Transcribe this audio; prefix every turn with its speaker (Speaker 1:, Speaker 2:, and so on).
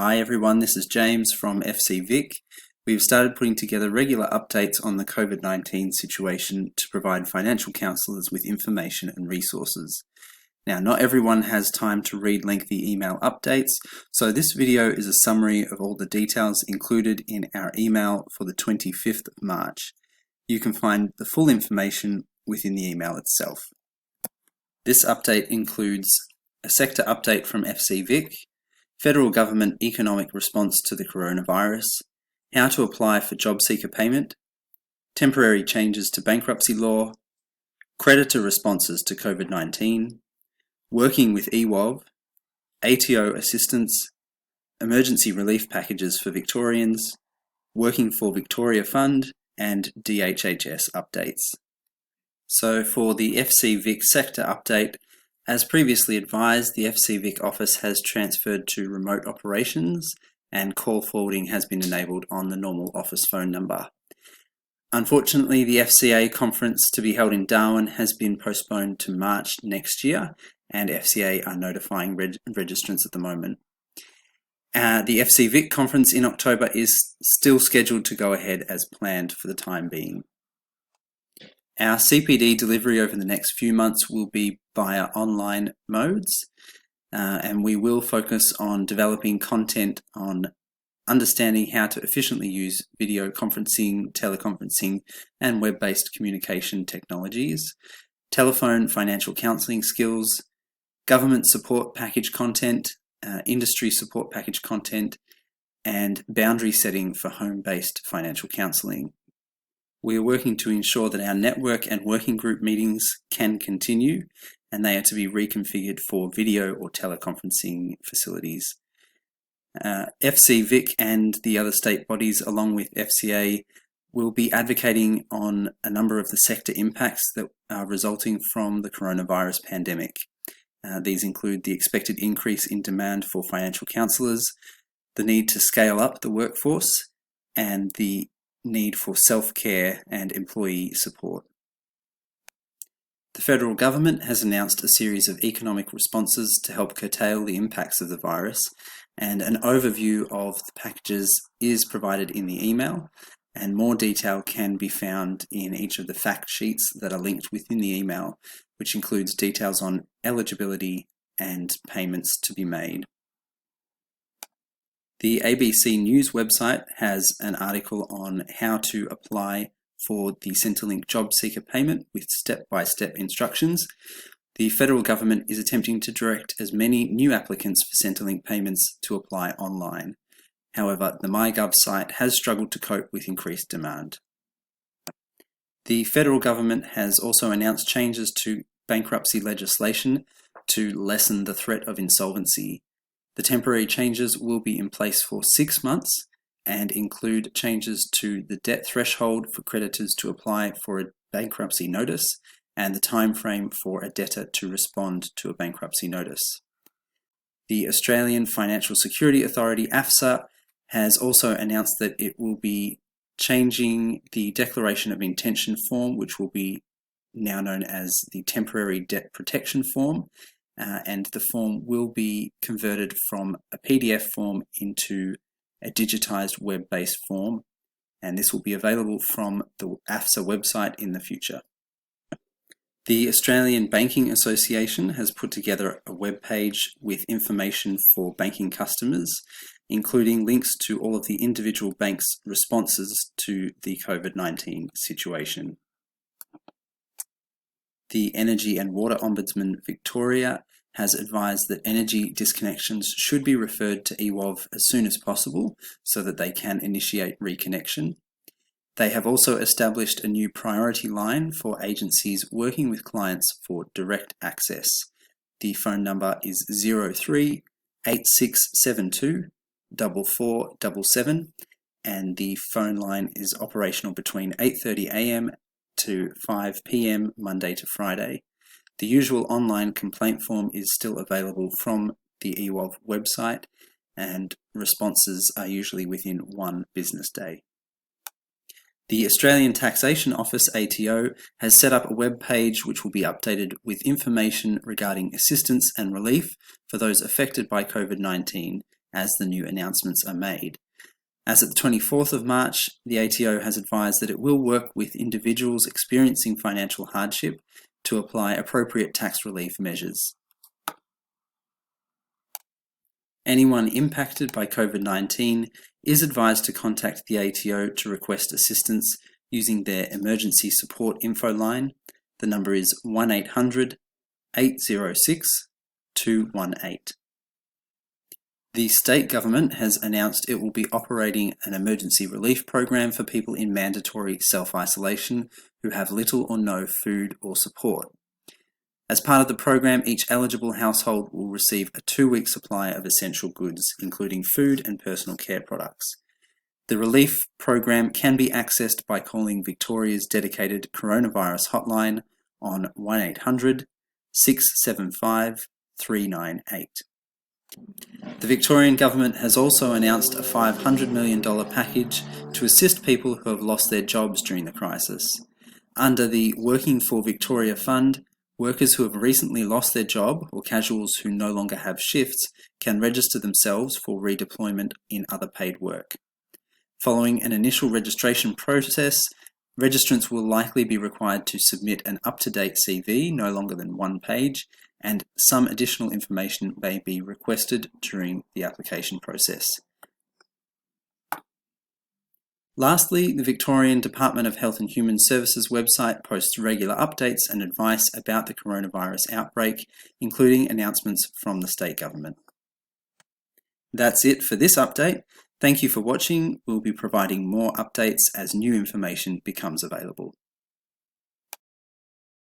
Speaker 1: Hi everyone, this is James from FCVic. We've started putting together regular updates on the COVID-19 situation to provide financial counsellors with information and resources. Now, not everyone has time to read lengthy email updates, so this video is a summary of all the details included in our email for the 25th of March. You can find the full information within the email itself. This update includes a sector update from FCVic, Federal Government Economic Response to the Coronavirus, how to apply for Jobseeker Payment, temporary changes to bankruptcy law, creditor responses to COVID-19, working with EWOV, ATO assistance, emergency relief packages for Victorians, working for Victoria Fund, and DHHS updates. So for the FCVic sector update, as previously advised, the FCVic office has transferred to remote operations and call forwarding has been enabled on the normal office phone number. Unfortunately, the FCA conference to be held in Darwin has been postponed to March next year, and FCA are notifying registrants at the moment. The FCVic conference in October is still scheduled to go ahead as planned for the time being. Our CPD delivery over the next few months will be via online modes, and we will focus on developing content on understanding how to efficiently use video conferencing, teleconferencing, and web-based communication technologies, telephone financial counselling skills, government support package content, industry support package content, and boundary setting for home-based financial counselling. We are working to ensure that our network and working group meetings can continue, and they are to be reconfigured for video or teleconferencing facilities. FCVic and the other state bodies, along with FCA, will be advocating on a number of the sector impacts that are resulting from the coronavirus pandemic. These include the expected increase in demand for financial counsellors, the need to scale up the workforce, and the need for self-care and employee support. The federal government has announced a series of economic responses to help curtail the impacts of the virus, and an overview of the packages is provided in the email, and more detail can be found in each of the fact sheets that are linked within the email, which includes details on eligibility and payments to be made. The ABC News website has an article on how to apply for the Centrelink Jobseeker Payment with step-by-step instructions. The federal government is attempting to direct as many new applicants for Centrelink payments to apply online. However, the MyGov site has struggled to cope with increased demand. The federal government has also announced changes to bankruptcy legislation to lessen the threat of insolvency. The temporary changes will be in place for 6 months and include changes to the debt threshold for creditors to apply for a bankruptcy notice and the time frame for a debtor to respond to a bankruptcy notice. The Australian Financial Security Authority, AFSA, has also announced that it will be changing the Declaration of Intention form, which will be now known as the Temporary Debt Protection form, and the form will be converted from a PDF form into a digitized web-based form, and this will be available from the AFSA website in the future. The Australian Banking Association has put together a web page with information for banking customers, including links to all of the individual banks' responses to the COVID-19 situation. The Energy and Water Ombudsman Victoria has advised that energy disconnections should be referred to EWOV as soon as possible so that they can initiate reconnection. They have also established a new priority line for agencies working with clients for direct access. The phone number is 03 8672 4477, and the phone line is operational between 8:30 a.m. to 5 p.m. Monday to Friday. The usual online complaint form is still available from the EWOV website, and responses are usually within 1 business day. The Australian Taxation Office, ATO, has set up a web page which will be updated with information regarding assistance and relief for those affected by COVID-19, as the new announcements are made. As at the 24th of March, the ATO has advised that it will work with individuals experiencing financial hardship to apply appropriate tax relief measures. Anyone impacted by COVID-19 is advised to contact the ATO to request assistance using their emergency support info line. The number is 1800 806 218. The state government has announced it will be operating an emergency relief program for people in mandatory self-isolation who have little or no food or support. As part of the program, each eligible household will receive a 2-week supply of essential goods, including food and personal care products. The relief program can be accessed by calling Victoria's dedicated coronavirus hotline on 1800 675 398. The Victorian Government has also announced a $500 million package to assist people who have lost their jobs during the crisis. Under the Working for Victoria Fund, workers who have recently lost their job or casuals who no longer have shifts can register themselves for redeployment in other paid work. Following an initial registration process, registrants will likely be required to submit an up-to-date CV, no longer than 1 page, and some additional information may be requested during the application process. Lastly, the Victorian Department of Health and Human Services website posts regular updates and advice about the coronavirus outbreak, including announcements from the state government. That's it for this update. Thank you for watching. We'll be providing more updates as new information becomes available.